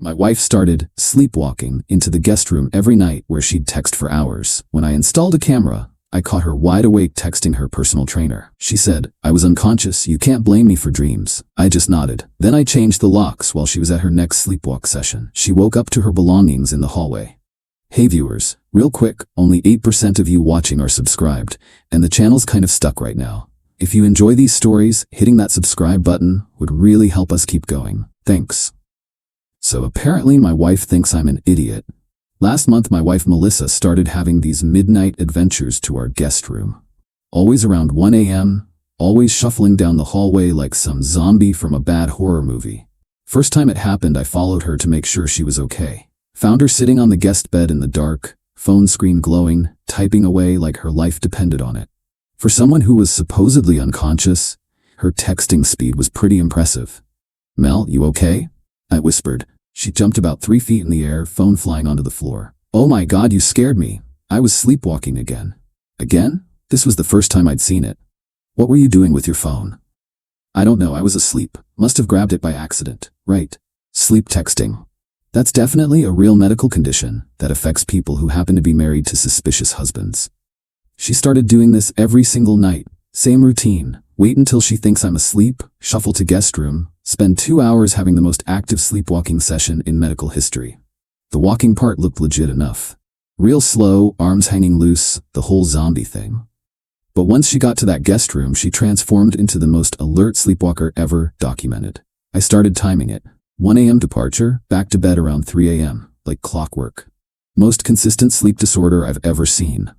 My wife started sleepwalking into the guest room every night where she'd text for hours. When I installed a camera, I caught her wide awake texting her personal trainer. She said, "I was unconscious, you can't blame me for dreams." I just nodded. Then I changed the locks while she was at her next sleepwalk session. She woke up to her belongings in the hallway. Hey viewers, real quick, only 8% of you watching are subscribed, and the channel's kind of stuck right now. If you enjoy these stories, hitting that subscribe button would really help us keep going. Thanks. So apparently my wife thinks I'm an idiot. Last month my wife Melissa started having these midnight adventures to our guest room. Always around 1 a.m., always shuffling down the hallway like some zombie from a bad horror movie. First time it happened, I followed her to make sure she was okay. Found her sitting on the guest bed in the dark, phone screen glowing, typing away like her life depended on it. For someone who was supposedly unconscious, her texting speed was pretty impressive. "Mel, you okay?" I whispered. She jumped about 3 feet in the air, phone flying onto the floor. "Oh my God, you scared me. I was sleepwalking again." Again? This was the first time I'd seen it. "What were you doing with your phone?" "I don't know, I was asleep. Must have grabbed it by accident." "Right. Sleep texting. That's definitely a real medical condition that affects people who happen to be married to suspicious husbands." She started doing this every single night. Same routine. Wait until she thinks I'm asleep, shuffle to guest room, spend 2 hours having the most active sleepwalking session in medical history. The walking part looked legit enough. Real slow, arms hanging loose, the whole zombie thing. But once she got to that guest room, she transformed into the most alert sleepwalker ever documented. I started timing it. 1 a.m. departure, back to bed around 3 a.m., like clockwork. Most consistent sleep disorder I've ever seen.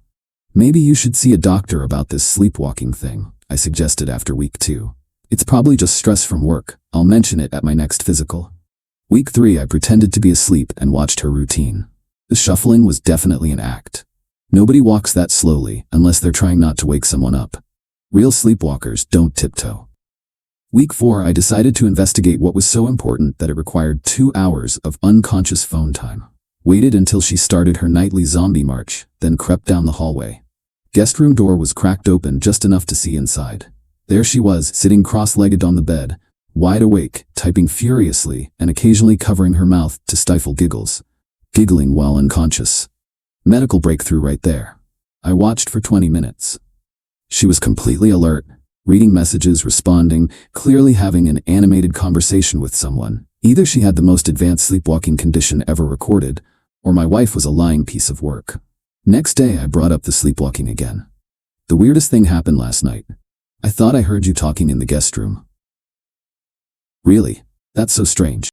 "Maybe you should see a doctor about this sleepwalking thing," I suggested after week 2. "It's probably just stress from work. I'll mention it at my next physical." Week 3, I pretended to be asleep and watched her routine. The shuffling was definitely an act. Nobody walks that slowly unless they're trying not to wake someone up. Real sleepwalkers don't tiptoe. Week 4, I decided to investigate what was so important that it required 2 hours of unconscious phone time. Waited until she started her nightly zombie march, then crept down the hallway. Guest room door was cracked open just enough to see inside. There she was, sitting cross-legged on the bed, wide awake, typing furiously and occasionally covering her mouth to stifle giggles. Giggling while unconscious. Medical breakthrough right there. I watched for 20 minutes. She was completely alert, reading messages, responding, clearly having an animated conversation with someone. Either she had the most advanced sleepwalking condition ever recorded, or my wife was a lying piece of work. Next day, I brought up the sleepwalking again. "The weirdest thing happened last night. I thought I heard you talking in the guest room." "Really? That's so strange."